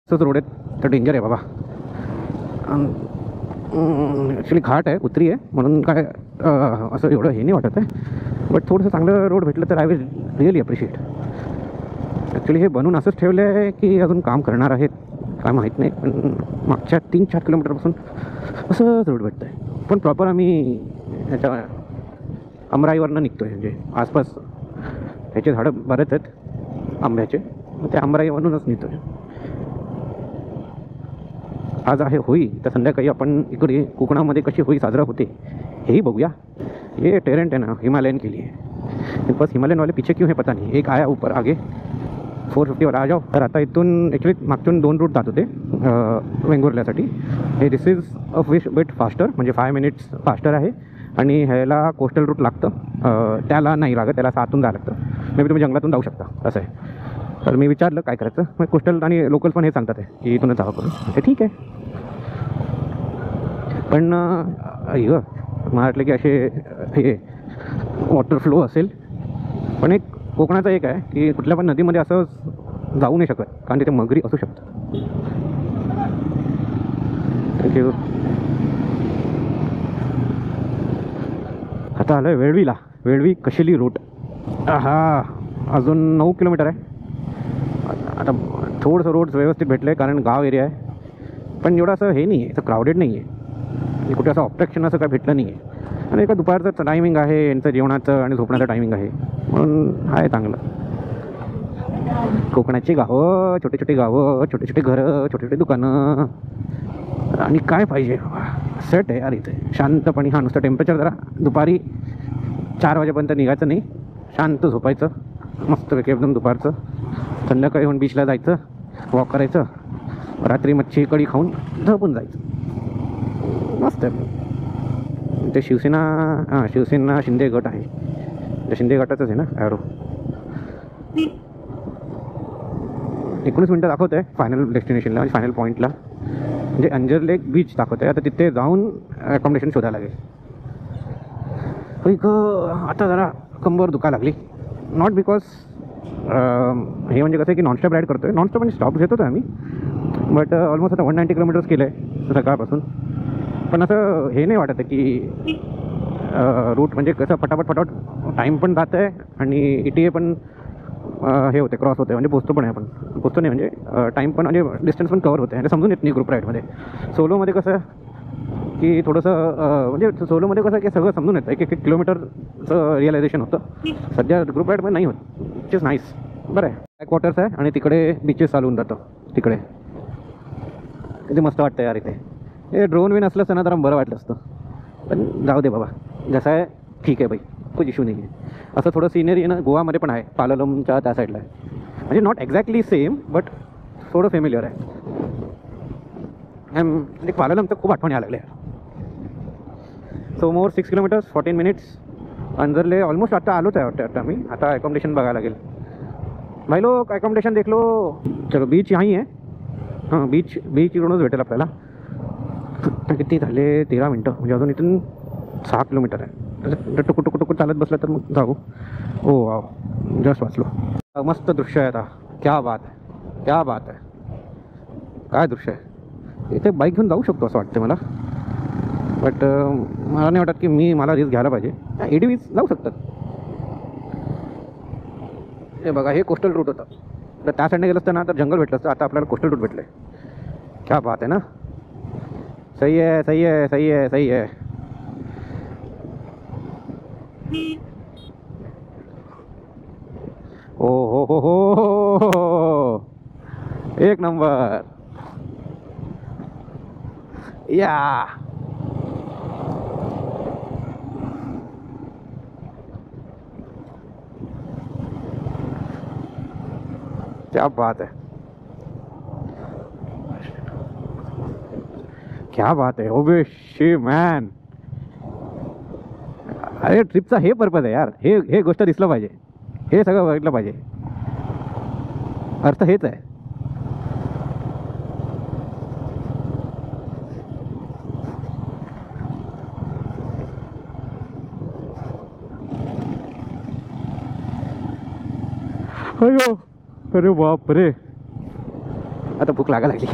असंच रोड आहेत तर डेंजर आहे बाबा. ॲक्च्युली घाट आहे, उतरी आहे, म्हणून काय असं एवढं हे नाही वाटत आहे. बट थोडंसं चांगलं रोड भेटलं तर I will really appreciate. Actually हे बनवून असंच ठेवलं आहे की अजून काम करणार आहेत काय माहीत नाही, पण मागच्या 3-4 किलोमीटरपासून असंच रोड भेटतं आहे. पण प्रॉपर आम्ही ह्याच्या अमराईवरनं निघतो आहे, म्हणजे आसपास ह्याचे झाडं बरेच आहेत आंब्याचे, त्या अमराईवरूनच निघतो आहे. आज आहे होळी, तर संध्याकाळी आपण इकडे कोकणामध्ये कशी होळी साजरा होते हेही बघूया. ये टेरेंट है ना, हिमालयन के लिए. बस हिमालयन वाले पीछे क्यों है पता नहीं. एक आया ऊपर आगे 450 वाला आ जाओ. तर आता इथून ॲक्च्युली मागतून 2 रूट जात होते वेंगुर्ल्यासाठी. हे दिस इज अ बिट फास्टर, म्हणजे 5 मिनिट्स फास्टर आहे. आणि ह्याला कोस्टल रूट लागतं, त्याला नाही लागत, त्याला असं आतून जावं लागतं. मे बी तुम्ही जंगलातून जाऊ शकता असं आहे. तर मी विचारलं काय करायचं, मग कोस्टल आणि लोकल पण हे सांगतात आहे की इथूनच जावं करून. ते ठीक आहे. पण मला वाटलं की असे हे वॉटर फ्लो असेल, पण एक कोकणाचं एक आहे की कुठल्या पण नदीमध्ये असं जाऊ नाही शकत, कारण तिथे मगरी असू शकतात. थँक्यू. आता आलं आहे वेळवीला, वेळवी कशेली रूट. हा अजून 9 किलोमीटर आहे. आता थोडंसं रोड व्यवस्थित भेटलं आहे कारण गाव एरिया आहे, पण एवढं असं हे नाही आहे, असं क्राऊडेड नाही आहे, कुठे असं ऑब्स्ट्रक्शन असं काय भेटलं नाही आहे. आणि एका दुपारचं टायमिंग आहे यांचं जेवणाचं आणि झोपण्याचं टायमिंग आहे, म्हणून आहे चांगलं. कोकणाची गावं, छोटे छोटे गावं, छोटे छोटे घरं, छोटे छोटे दुकानं, आणि काय पाहिजे सेट आहे यार इथे शांतपणे. हा नुसतं टेम्परेचर जरा दुपारी 4 वाजेपर्यंत निघायचं नाही, शांत झोपायचं मस्तपैकी एकदम दुपारचं. संध्याकाळी येऊन बीचला जायचं, वॉक करायचं, रात्री मच्छी कढी खाऊन झोपून जायचं. मस्त आहे ते. शिवसेना शिंदे गट आहे, त्या शिंदे गटाचंच आहे ना ॲरो. 19 मिनटं दाखवत आहे फायनल डेस्टिनेशनला, म्हणजे फायनल पॉईंटला, म्हणजे अंजर लेक बीच दाखवत आहे. आता तिथे जाऊन अकॉमडेशन शोधायला लागेल. आता जरा कंबर दुखा लागली. नॉट बिकॉज हे म्हणजे कसं आहे की नॉनस्टॉप राईड करतो आहे, नॉनस्टॉप म्हणजे स्टॉप घेत होतो आम्ही, बट ऑलमोस्ट आता 190 किलोमीटर्स केलं आहे सकाळपासून. पण असं हे नाही वाटत आहे की रूट म्हणजे कसं फटाफट टाईम पण जात आहे आणि ETA पण हे होते, क्रॉस होते, म्हणजे पोचतो पण आहे. आपण पोचतो नाही म्हणजे टाईम पण, म्हणजे डिस्टन्स पण कवर होते, आणि समजून येत नाही ग्रुप राईडमध्ये. सोलोमध्ये कसं की थोडंसं म्हणजे सोलोमध्ये कसं की सगळं समजून येतं, एक किलोमीटरचं रिअलायझेशन होतं. सध्या ग्रुप राईडमध्ये नाही होत, विच इज नाईस. बरं आहे. बॅकवॉटर्स आहे आणि तिकडे बीचेस चालवून जातं. तिकडे किती मस्त वाटतं यार इथे. हे ड्रोन विन असलं असतं ना तर बरं वाटलं असतं, पण जाऊ दे बाबा, जसं आहे ठीक आहे बाई, खूप इश्यू नाही आहे. असं थोडं सिनरी आहे ना गोवामध्ये पण आहे, पाललमच्या त्या साईडला आहे, म्हणजे नॉट एक्झॅक्टली सेम बट थोडं फेमिलियर आहे. म्हणजे पाललमचं खूप आठवण यायला लागले. सो मोर 6 किलोमीटर्स 14 मिनिट्स. अंजरले ऑलमोस्ट आता आलोच आहे वाटतं. आता मी आता अकोमोडेशन बघायला लागेल. भाई लोग अकोमोडेशन देख लो. चलो बीच यहीं आहे. हां बीच इकडूनच भेटेल आपल्याला. किती झाले 13 मिनटं, म्हणजे अजून इथून 6 किलोमीटर आहे. टुकू चालत बसलं तर मग जाऊ. ओ वाव, जस्ट वाचलो. मस्त दृश्य आहे आता. क्या बात आहे, क्या बात आहे, काय दृश्य आहे. इथे बाईक घेऊन जाऊ शकतो असं वाटतं मला, बट मला नाही वाटत की मला रिस्क घ्यायला पाहिजे. ADVs जाऊ शकतात. हे बघा, हे कोस्टल रूट होतं, तर त्या साईडने गेलं असतं ना तर जंगल भेटलं असतं. आता आपल्याला कोस्टल रूट भेटलं आहे. क्या बात आहे ना. सही है सही है सही है सही है. ओ हो, एक नंबर. या क्या बात है, क्या बात आहे. ओबे शी मॅन. अरे ट्रिपचा हे पर्पज आहे यार, हे गोष्ट दिसलं पाहिजे, हे सगळं बघितलं पाहिजे. अर्थ हेच आहे. अयो, अरे बाप रे. आता भूक लागा लागली.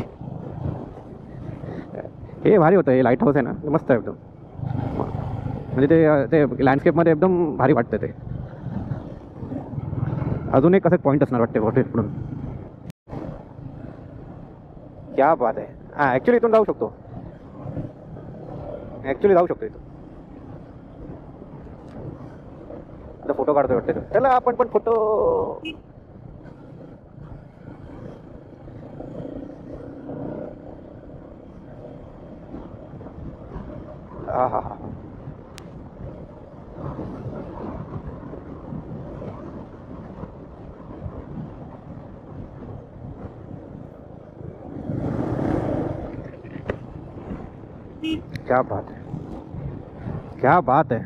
हे भारी होतं, हे लाईट हाऊस आहे ना, मस्त आहे एकदम. म्हणजे ते लँडस्केपमध्ये एकदम भारी वाटतं ते. अजून एक असं पॉईंट असणार वाटते हॉटेल पुढून. क्या बात आहे. हां ॲक्च्युली इथून जाऊ शकतो, इथून. आता फोटो काढतोय वाटते. चला आपण पण फोटो. हां हां हां. क्या बात है, क्या बात है.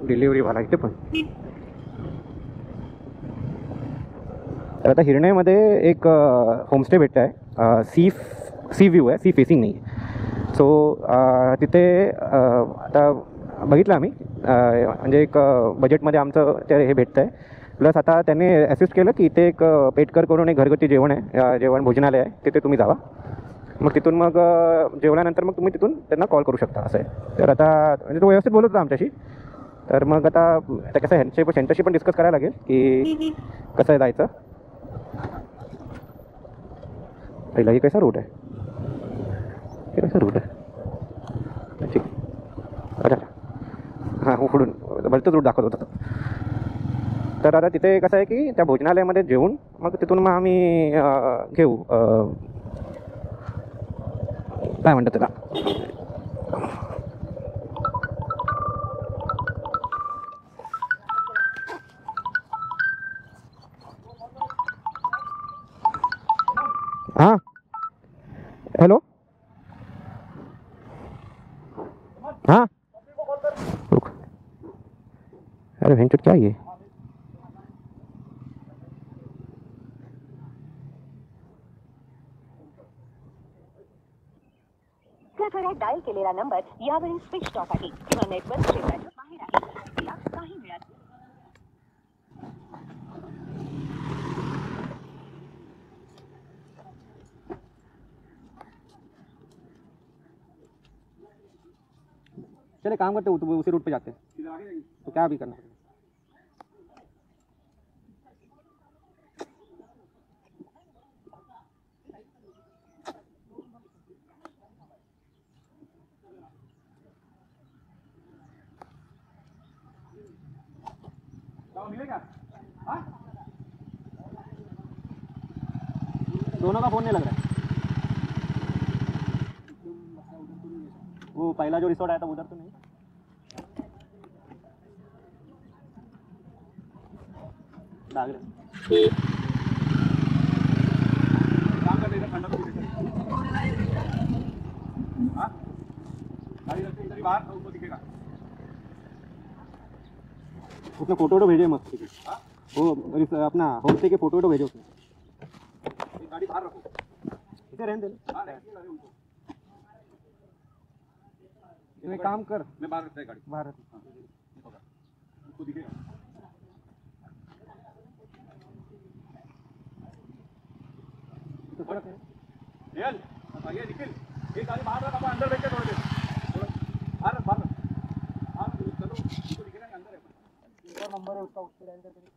डिलिव्हरी वाला इथे पण. तर आता हिरण्यामध्ये एक होमस्टे भेटतं आहे. सी व्ह्यू आहे, सी फेसिंग नाही आहे. सो तिथे आता बघितलं आम्ही, म्हणजे एक बजेटमध्ये आमचं ते हे भेटतं आहे. प्लस आता त्यांनी असिस्ट केलं की इथे एक पेटकर करून एक घरगुती जेवण आहे, जेवण भोजनालय आहे, तिथे तुम्ही जावा. मग तिथून मग जेवल्यानंतर मग तुम्ही तिथून त्यांना कॉल करू शकता असं आहे. तर आता म्हणजे तो व्यवस्थित बोलत होता आमच्याशी. तर मग आता कसं ह्यांच्याशी पण डिस्कस करायला लागेल की कसं आहे जायचं. पहिला हे कैसा रूट आहे, हे कैसा रूट आहे. ठीक. अच्छा हां हो पुढून भलतंच रूट दाखवत होता. तर आता तिथे कसं आहे की त्या भोजनालयामध्ये जेवून मग तिथून मग आम्ही घेऊ काय म्हणतात त्याला. हाँ हेलो. हाँ रुक. अरे भेंचोद क्या ये. कृपया डायल केलेला नंबर यावेळी स्विच ऑफ आहे किंवा नेटवर्क क्षेत्राच्या बाहेर आहे. या काही वेळात चले काम करते हो तो उसी रूट पे जाते हैं. तो क्या अभी करना है. मिलेगा. दोनों का फोन नहीं लग रहा है. वो पहला जो रिसोर्ट आया था उधर तो नहीं. काम करते इधर ठंडा बाहर उसको दिखेगा. उसने फोटो भेजे मस्त. वो अपना होम स्टे के फोटो भेजे उसने. गाड़ी बाहर रखो, इधर रहने दे. एक काम कर, मैं बाहर रखता है गाड़ी बाहर रख. उसको दिखेगा. रियल ये निखिल एक गाड़ी बाहर रख, अपन अंदर बैठ के थोड़ी देर बाहर रख. हाँ चलो उसको दिखेगा नहीं, अंदर है. इनका नंबर है उसका, उसको डायल करके.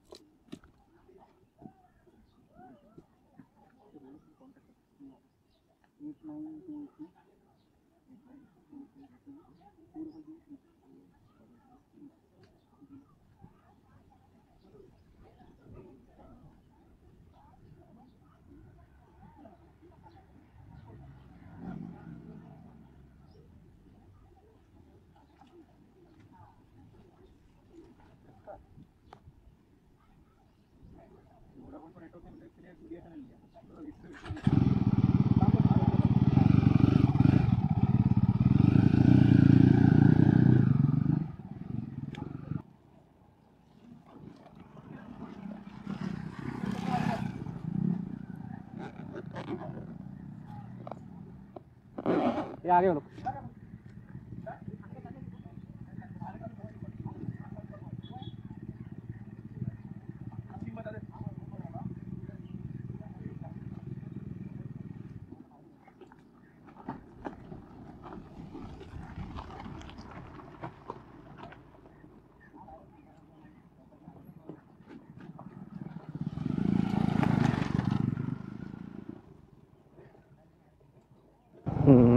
ये आगे लोग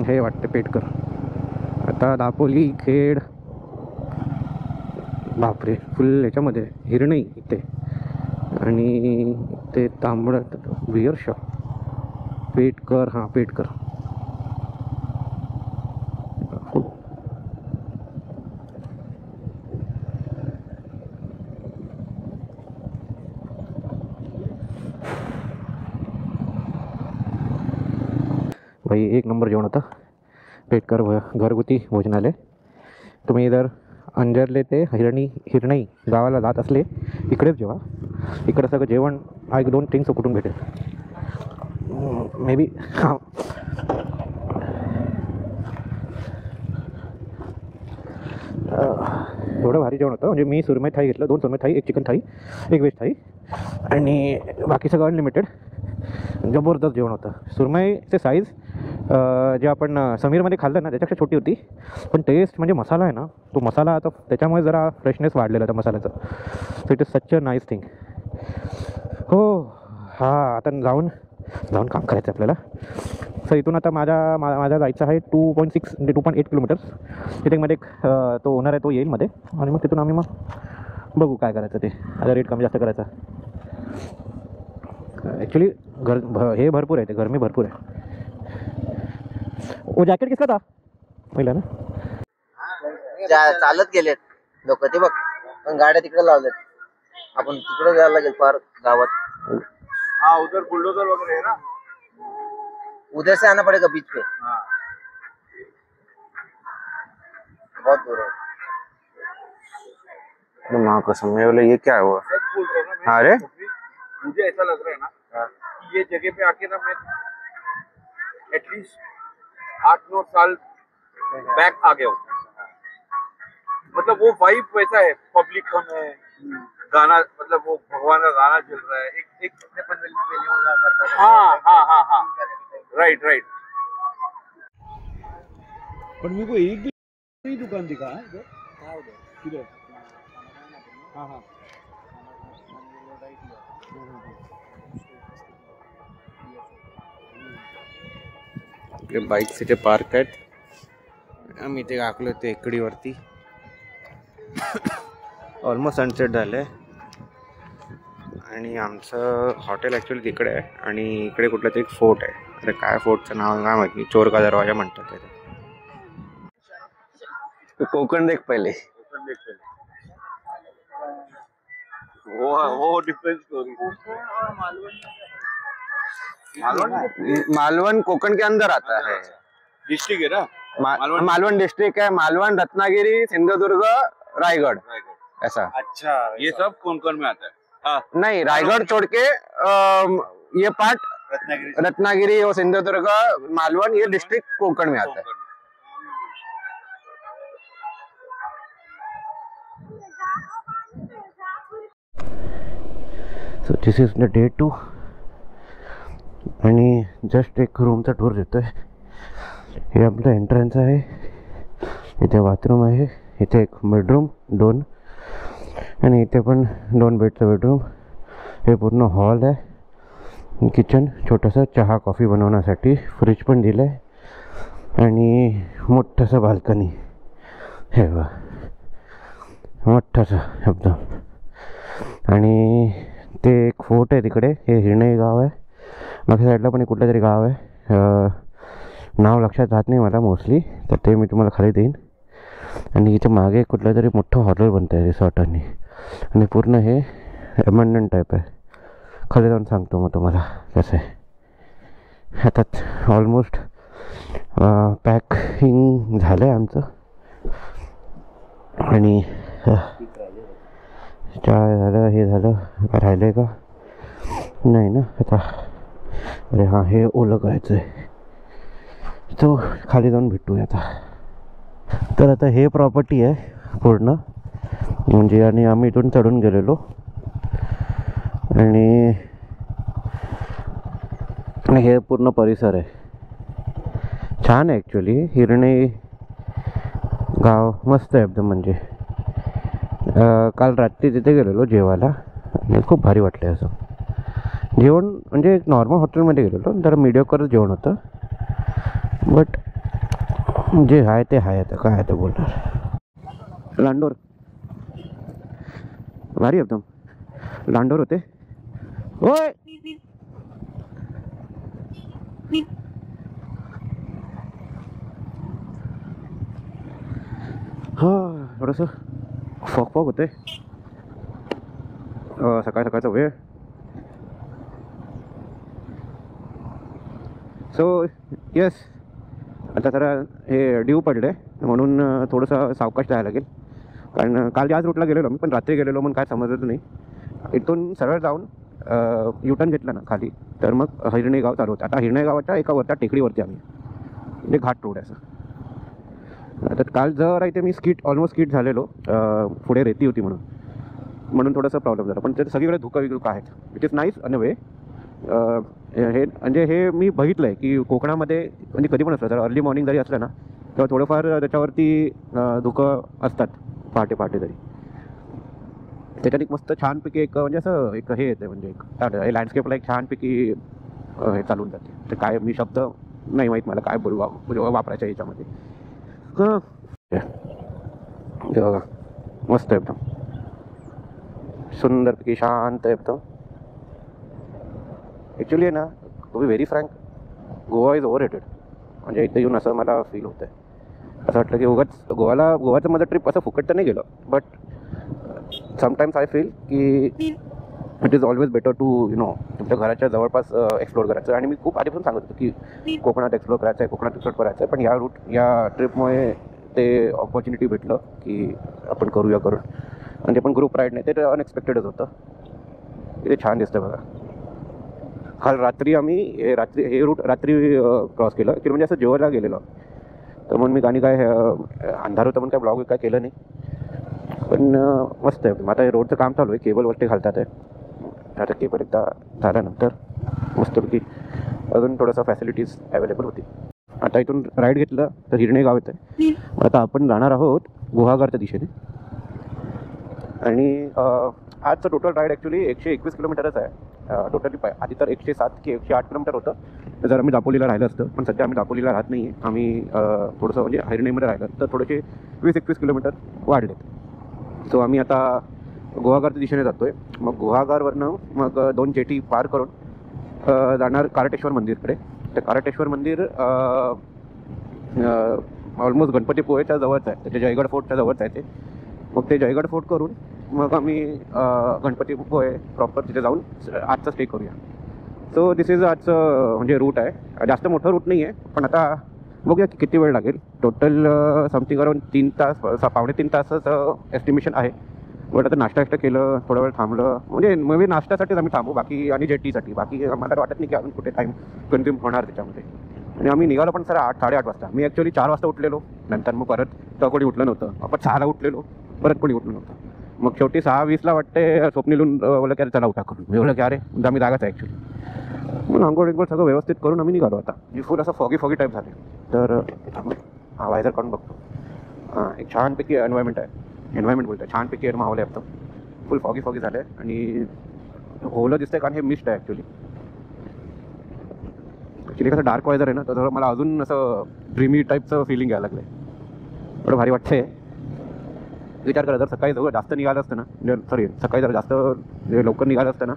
हे वाटते पेटकर. आता दापोली खेड बापरे फुल याच्यामध्ये हिरणी इथे आणि ते तांबडं बिअर शॉप पेटकर. हां पेटकर. भाई एक नंबर जेवण होतं पेटकर घरगुती भोजनालय. तुम्ही जर अंजरले ते हिरणी गावाला जात असले इकडेच जेवा. इकडं सगळं जेवण आय डोंट थिंक सो कुठून भेटेल. मे बी हां एवढं भारी जेवण होतं. म्हणजे मी सुरमई थाळी घेतलं, 2 सुरमई थाळी, 1 चिकन थाळी, 1 व्हेज थाळी आणि बाकी सगळं अनलिमिटेड. जबरदस्त जेवण होतं. सुरमईचे साईज जे आपण समीरमध्ये खाल्लं ना त्याच्यापेक्षा छोटी होती, पण टेस्ट म्हणजे मसाला आहे ना तो मसाला आता त्याच्यामुळे जरा फ्रेशनेस वाढलेला होता मसाल्याचं. So it is such a nice thing. हो हां आता जाऊन काम करायचं आपल्याला. सो इथून आता माझा जायचं आहे 2.6 म्हणजे 2.8 किलोमीटर्स. तिथे मध्ये तो ओनर आहे तो येईल मध्ये आणि मग तिथून आम्ही मग बघू काय करायचं ते. आता रेट कमी जास्त करायचा. ॲक्च्युली हे भरपूर आहे, ते गरमी भरपूर आहे. वो जॅकेट किसका था पहिला ना. चालत गेलेत लोक ते बघ, पण गाड्या तिकडे लावल्यात. आपण तिकडे जायला लागेल पार गावात. हाँ उधर बुलडोजर वगैरह है ना, उधर से आना पड़ेगा बीच पे. हाँ बहुत दूर है. माँ कसम ये बोले ये क्या हुआ. सच बोल रहा हूँ ना मैं. अरे मुझे ऐसा लग रहा है ना कि ये जगह पे आके ना मैं एटलीस्ट 8-9 साल बैक आ गया हूँ. मतलब वो वाइब वैसा है, पब्लिक कम है, गाना मतलब वो भगवान का गाना चल रहा है. एक अपने पनवेल में पहले हुआ करता था. हाँ राइट. पर मेरे को एक भी नहीं दुकान दिखा है इधर. किधर. हाँ आपले बाईक्स इथे पार्क आहेत. आम्ही इथे आखलो टेकडीवरती. ऑलमोस्ट सनसेट झालं आहे आणि आमचं हॉटेल ॲक्च्युली तिकडे आहे आणि इकडे कुठलं तरी एक फोर्ट आहे. अरे काय फोर्टचं नाव काय माहिती. चोर का दरवाजा म्हणतात त्याला. कोकण देख पहिले. वो डिफरेंट स्टोरी. मालवन कोकण के अंदर आता है. डिस्ट्रिक्ट है ना. मालवन डिस्ट्रिक्ट है. मालवन, रत्नागिरी, सिंधुदुर्ग, रायगढ़ ऐसा. अच्छा ये सब कोंकण में आता है. हाँ नहीं रायगढ़ छोड़ के ये पार्ट रत्नागिरी और सिंधुदुर्ग, मालवन ये डिस्ट्रिक्ट कोंकण में आता है. So this is the day 2 आणि जस्ट एक रूमचा टूर देतोय. हे आपलं एंट्रन्स आहे. इथे बाथरूम आहे. इथे एक बेडरूम 2 आणि इथे पण 2 बेडचं बेडरूम. हे पूर्ण हॉल आहे. किचन छोटंसं चहा कॉफी बनवण्यासाठी. फ्रीज पण दिलं आहे आणि मोठंसं बाल्कनी. हे बघा मोठंसं एकदम. आणि ते एक फोर्ट आहे तिकडे. हे हिरणे गाव आहे. मागच्या साईडला पण एक कुठलं तरी गाव आहे. नाव लक्षात राहत नाही मला मोस्टली, तर ते मी तुम्हाला खाली देईन. आणि इथे मागे कुठलं तरी मोठं हॉटेल बनतं आहे रिसॉर्टांनी आणि पूर्ण हे अबंडंट टाईप आहे. खाली जाऊन सांगतो मग तुम्हाला कसं आहे. आता ऑलमोस्ट पॅकिंग झालं आहे आमचं आणि काय झालं हे झालं राहिलं आहे का नाही ना आता. अरे हां हे ओलं करायचं आहे. तो खाली जाऊन भेटूया आता. तर आता हे प्रॉपर्टी आहे पूर्ण, म्हणजे आणि आम्ही इथून चढून गेलेलो आणि हे पूर्ण परिसर आहे. छान आहे ॲक्च्युली. हिरणे गाव मस्त आहे एकदम. म्हणजे काल रात्री तिथे गेलेलो जेवायला आणि खूप भारी वाटलं असं जेवण. म्हणजे एक नॉर्मल हॉटेलमध्ये गेलेलो, जरा मीडियोकरच जेवण होतं, बट जे आहे ते आहे. आता काय आता बोलणार. लांडोर भारी एकदम. लांडोर होते. होय हां, थोडंसं फॉग फॉग होते. सकाळ सकाळचा वेळ. सो येस, आता जरा हे ड्यू पडले म्हणून थोडंसं सावकाश जायला लागेल. कारण काल याच रूटला गेलेलो मी, पण रात्री गेलेलो म्हणून काय समजत नाही. इथून सरळ जाऊन युटर्न घेतला ना खाली, तर मग हिरणे गाव चालू होतं. आता हिरणे गावाच्या एका वरच्या टेकडीवरती आम्ही, म्हणजे घाट रोड आहे असं. तर काल जर इथे मी ऑलमोस्ट स्किट झालेलो, पुढे रेती होती म्हणून थोडंसं प्रॉब्लेम झाला. पण ते सगळीकडे धुकं विकं आहेत, विच इज नाईस अन अ वे. हे म्हणजे हे मी बघितलं आहे की कोकणामध्ये म्हणजे कधी पण असलं, जर अर्ली मॉर्निंग जरी असलं ना, तेव्हा थोडंफार त्याच्यावरती धुकं असतात पहाटे तरी. त्याच्यात एक मस्त छानपैकी एक म्हणजे असं एक हे येते, म्हणजे एक लँडस्केपला एक छानपैकी हे चालून जाते. ते काय मी शब्द नाही माहीत मला काय वापरायच्या याच्यामध्ये. बघा मस्त एकदम सुंदरपैकी शांत एकदम. ॲक्च्युली आहे ना, to be very frank, Goa is overrated. म्हणजे इथे येऊन असं मला फील होतं आहे. असं वाटलं की गोवाचं माझं ट्रिप असं फुकट तर नाही गेलं, बट समटाईम्स आय फील की it is always better to तुमच्या घराच्या जवळपास एक्सप्लोर करायचं. आणि मी खूप आधीपासून सांगत होतो की कोकणात एक्सप्लोर करायचं आहे, कोकणात एक्सप्लोर करायचं आहे. पण या ट्रिपमुळे ते ऑपॉर्च्युनिटी भेटलं की आपण करून. आणि ते पण ग्रुप राईड नाही, ते अनएक्सपेक्टेडच होतं. ते छान दिसतं बघा. काल रात्री आम्ही हे रूट रात्री क्रॉस केलं की, म्हणजे असं जेवायला गेलेलो. तर म्हणून मी गाणी काय अंधार होतं म्हणून काय ब्लॉग काय केलं नाही. पण मस्त आहे. आता हे रोडचं काम चालू आहे, केबलवरती घालतात आहे. आता केबल एकदा झाल्यानंतर मस्तपैकी अजून थोडंसं फॅसिलिटीज अवेलेबल होती. आता इथून राईड घेतलं तर हिरणे गाव येतं आहे. आता आपण जाणार आहोत गुहागरच्या दिशेने. आणि आजचं टोटल राईड ॲक्च्युली 121 किलोमीटरच आहे टोटली. आधी तर 107 की 108 किलोमीटर होतं, तर जर आम्ही दापोलीला राहिलं असतं. पण सध्या आम्ही दापोलीला राहत नाही आहे. आम्ही थोडंसं म्हणजे हिरणेमध्ये राहिलं तर थोडेसे 20-21 किलोमीटर वाढलेत. सो आम्ही आता गुहागरच्या दिशेने जातो आहे. मग गुहागरवरनं मग 2 जेटी पार करून जाणार कारटेश्वर मंदिरकडे. तर कारटेश्वर मंदिर ऑलमोस्ट गणपतीपुळेच्या जवळच आहे, त्याच्या जयगड फोर्टच्या जवळच आहे ते. मग ते जयगड फोर्ट करून मग आम्ही गणपतीपुळे प्रॉपर तिथे जाऊन आजचा स्टे करूया. सो दिस इज आजचं म्हणजे रूट आहे. जास्त मोठं रूट नाही आहे, पण आता बघूया की किती वेळ लागेल. टोटल समथिंग अराउंड 3 तास, पावणे 3 तासाचं एस्टिमेशन आहे. बट आता नाश्ता केलं, थोडा वेळ थांबलं. म्हणजे मग नाश्त्यासाठीच आम्ही थांबू, बाकी आणि जेटीसाठी. बाकी मला वाटत नाही की अजून कुठे टाईम कन्झ्युम होणार त्याच्यामध्ये. आणि आम्ही निघालो पण सर 8-8:30 वाजता. मी ॲक्च्युली 4 वाजता उठलेलो. नंतर मग परत तर कोणी उठलं नव्हतं. आपण 6ला उठलेलो, परत कोणी उठलं नव्हतं. मग शेवटी 6:20ला वाटते स्वप्नीलून बोललं की अरे चला उठा करून. मी बोललं की अरे आम्ही जागाच आहे ॲक्च्युली. मग अंघोळ सगळं व्यवस्थित करून आम्ही निघालो. आता फुल असं फॉगी टाईप झाले. तर वायझर काढून बघतो. एक छानपैकी एन्व्हायरमेंट बोलतो आहे, छानपैकी माहोल आहे एकदम. फुल फॉगी झालं आहे आणि ओलं दिसतंय कारण हे मिस्ट आहे ॲक्च्युली कसं डार्क वायझर आहे ना, तर मला अजून असं ड्रीमी टाईपचं फिलिंग यायला लागलं आहे. थोडं भारी वाटतं आहे. विचार करा, जर सकाळी जवळ जास्त निघालं असतं ना, सकाळी जर जास्त लवकर निघालं असतं ना,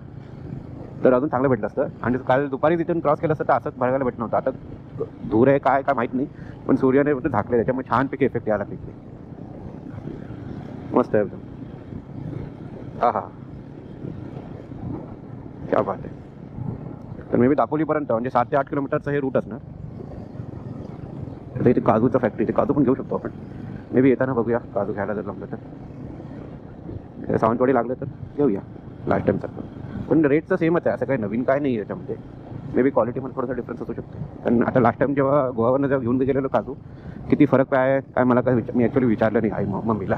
तर अजून चांगलं भेटलं असतं. आणि काल दुपारी तिथून क्रॉस केलं असतं तर असंच बघायला भेटलं नव्हतं. आता धूर आहे काय माहीत नाही, पण सूर्याने झाकले, त्याच्यामुळे छानपैकी इफेक्ट यायला लागले. मस्त आहे एकदम. हां क्या बात आहे. तर मे बी दापोलीपर्यंत म्हणजे 7 ते 8 किलोमीटरचं हे रूट असणार. तर इथे काजूचं फॅक्टरी, ते काजू पण घेऊ शकतो आपण. मे बी येताना बघूया काजू घ्यायला जर जमलं तर. सावंतवाडी लागलं तर घेऊया लास्ट टाईमसारखं. पण रेटचं सेमच आहे, असं काही नवीन काय नाही आहे त्याच्यामध्ये. मे बी क्वालिटीमध्ये थोडासा डिफरन्स असू शकतो. पण आता लास्ट टाइम जेव्हा गोवावरनं जेव्हा घेऊन गेलेलो काजू, किती फरक काय आहे काय मला काय मी ॲक्च्युली विचारलं नाही आई मम्मीला.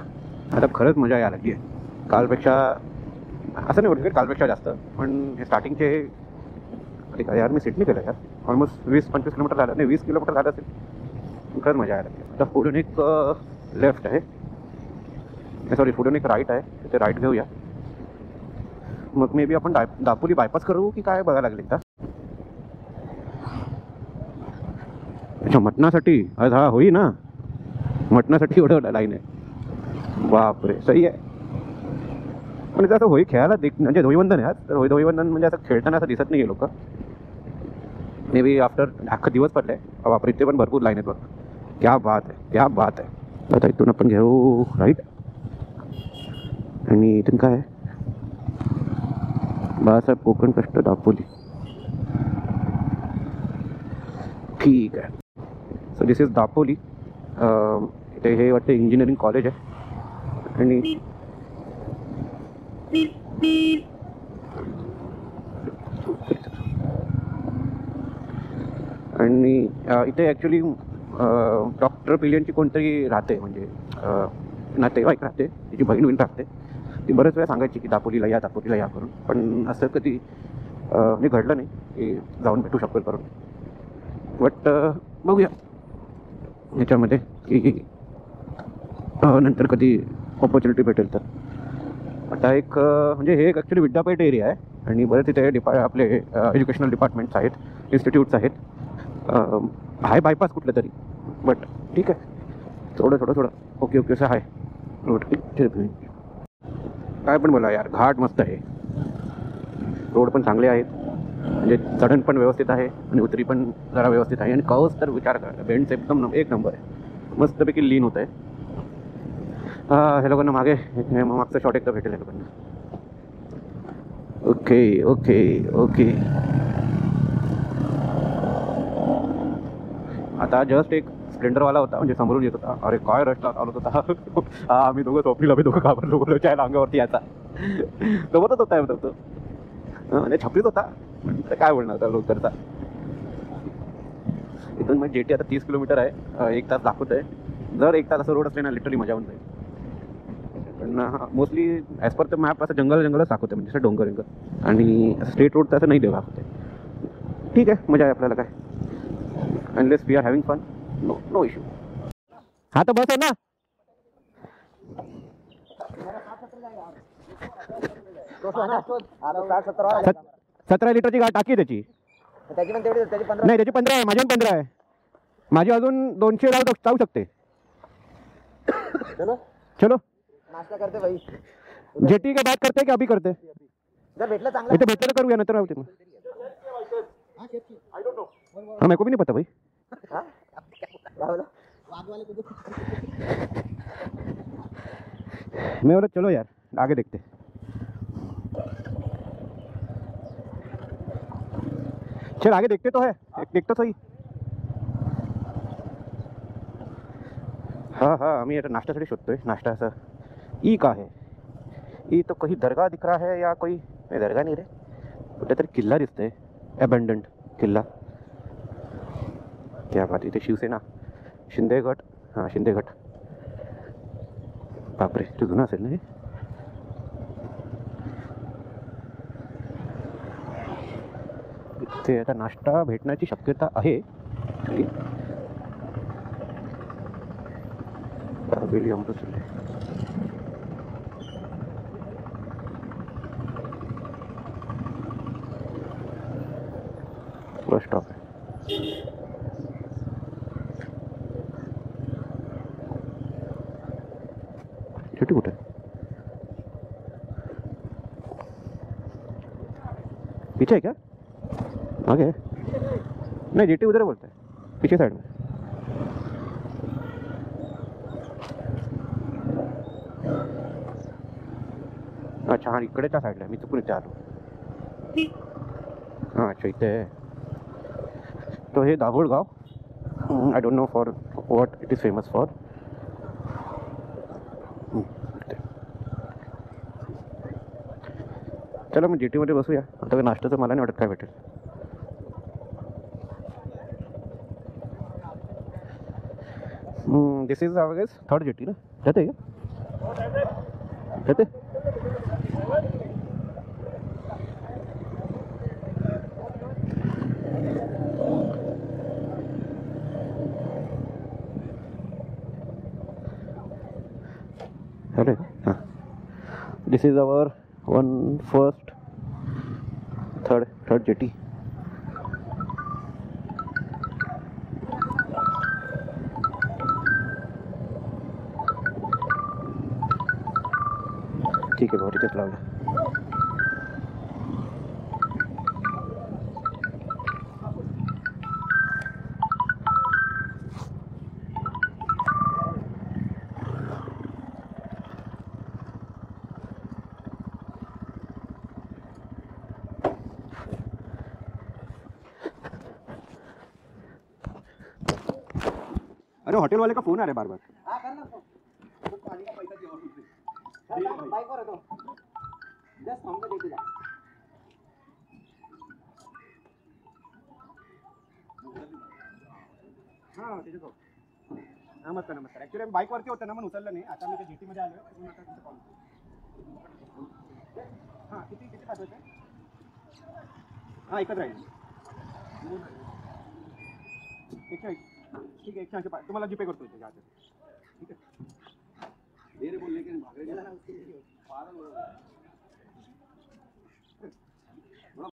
आता खरंच मजा यायला लागली आहे. कालपेक्षा असं नाही बोलतो कालपेक्षा जास्त, पण हे स्टार्टिंगचे अरे काय यार मी सिडनी केलं यार, ऑलमोस्ट 20-25 किलोमीटर झालं, नाही 20 किलोमीटर झालं असेल. खरंच मजा यायला लागली. आता पुढून एक लेफ्ट आहे, सॉरी पुढून एक राईट आहे, तिथे राईट घेऊया. मग मे बी आपण दापोली बायपास करू की काय बघायला लागले का. अच्छा मटणासाठी आज हा होई ना, मटणासाठी एवढं लाईन आहे. बापरे सही आहे. पण असं होळी खेळायला म्हणजे धोईबंधन आहे आज, तर धोईबंधन म्हणजे असं खेळताना असं दिसत नाही लोक. मे बी आफ्टर अख्खा दिवस पडलाय. बापरे इथे पण भरपूर लाईन आहेत बघ. क्या बात आहे, क्या बात आहे. आता इथून आपण घेऊ राईट आणि इथून काय आहे बाळासाहेब कोकण कष्ट दापोली. ठीक आहे. So this is Dapoli. इथे हे वाटतं इंजिनिअरिंग कॉलेज आहे आणि इथे ॲक्च्युली डॉक्टर पिलियनची कोणतरी राहते, म्हणजे नातेवाईक राहते, तिची बहीण राहते. ती बरेच वेळा सांगायची की दापोलीला या करून, पण असं कधी म्हणजे घडलं नाही की जाऊन भेटू शकेल करून. बट बघूया ह्याच्यामध्ये की नंतर कधी ऑपॉर्च्युनिटी भेटेल तर. आता एक म्हणजे हे एक ॲक्च्युली विद्यापीठ एरिया आहे आणि बरेच तिथे आपले एज्युकेशनल डिपार्टमेंट्स आहेत, इन्स्टिट्यूट्स आहेत. आहे बायपास कुठलं तरी, बट ठीक आहे. थोडं ओके असं आहे रोड. काय पण बोला यार, घाट मस्त आहे, रोड पण चांगले आहेत, म्हणजे चढण पण व्यवस्थित आहे आणि उतरी पण जरा व्यवस्थित आहे. आणि कव्स तर विचार करा, बेंड्स एकदम एक नंबर आहे, मस्तपैकी लीन होत आहे. हे लोकांना मागचा शॉट एकदा भेटेल हे लोकांना. ओके. आता जस्ट एक स्प्लेंडरवाला होता, म्हणजे समोरून येत होता. अरे काय रस्ता चालत होता. हा आम्ही दोघं झोपलीला, आम्ही दोघं घाबरलो बोललो चायला अंगावरती याचा सोबतच होता तो म्हणजे छपरीत होता. काय बोलणार होता लोकरचा. इथून मग जेटी आता 30 किलोमीटर आहे, 1 तास दाखवत आहे. जर 1 तास असं रोड असले ना लिटरली मजा होऊन जाईल. पण mostly as per the map असं जंगलच दाखवते, म्हणजे असं डोंगर आणि असं स्ट्रेट रोड तर असं नाही दाखवते. ठीक आहे, मजा आहे आपल्याला काय. Unless we are having fun, no issue. हा तर बस आहे ना. 17 लिटरची टाकी त्याची. त्याची पण तेवढी, त्याची 15 नाही, त्याची 15 आहे, माझी पण 15 आहे. माझी अजून 200 जाऊ शकते. चलो नाश्ता करते भाई. जेटी का बात करते की अभी करते. जर भेटलं चांगलं इथे भेटलं तर करूया, नंतर राहते मग. हाँ मेरे को भी नहीं पता भाई. मैं बोला चलो यार आगे देखते. चल आगे देखते तो है, देखते सही. हाँ आम्ही आता नाश्त्यासाठी शोधतोय. नाश्ता असं ई का है. ई तो कहीं दरगाह दिख रहा है या कोई दरगाह नहीं रे, कुठेतरी किल्ला दिसतोय, अबंडंट किल्ला. क्या बात. इथे शिवसेना, शिंदेगड. हां शिंदेगड. बापरे ते जुनं असेल ना हे. इथे आता नाश्ता भेटण्याची शक्यता आहे. बेली अमृत बस स्टॉप आहे. जेटी कुठे पीछे है क्या, आगे है? नहीं जेटी उधर बोलते हैं, पीछे साइड में. अच्छा हाँ इकडेच्या साईडला, मी चुकून इथे आलो. हां अच्छा इथे आहे. तो हे Dabholgaon. I don't know for what it is famous for. चला मग जेटीमध्ये बसूया. आता नाश्त्याचं मला नाही वाटत काय भेटेल. This is our guess third jetty ना, जाते क्या जाते अरे हाँ, this is our one first third jetty. ठीक आहे भाऊ, तिथेच लावलं. अरे होटल वाले का फोन आ रहा है बार बार. हां नमस्कार नमस्कार. ॲक्च्युली आम्ही बाईकवरती होतं ना, म्हणून उचललं नाही. आता मी ते GT मध्ये आलो म्हणून आता तुमचा कॉल. हां किती किती पाठवायचं? हां एकच राहील. 180. ठीक आहे 180 तुम्हाला जीपे करतो इथे. ठीक आहे.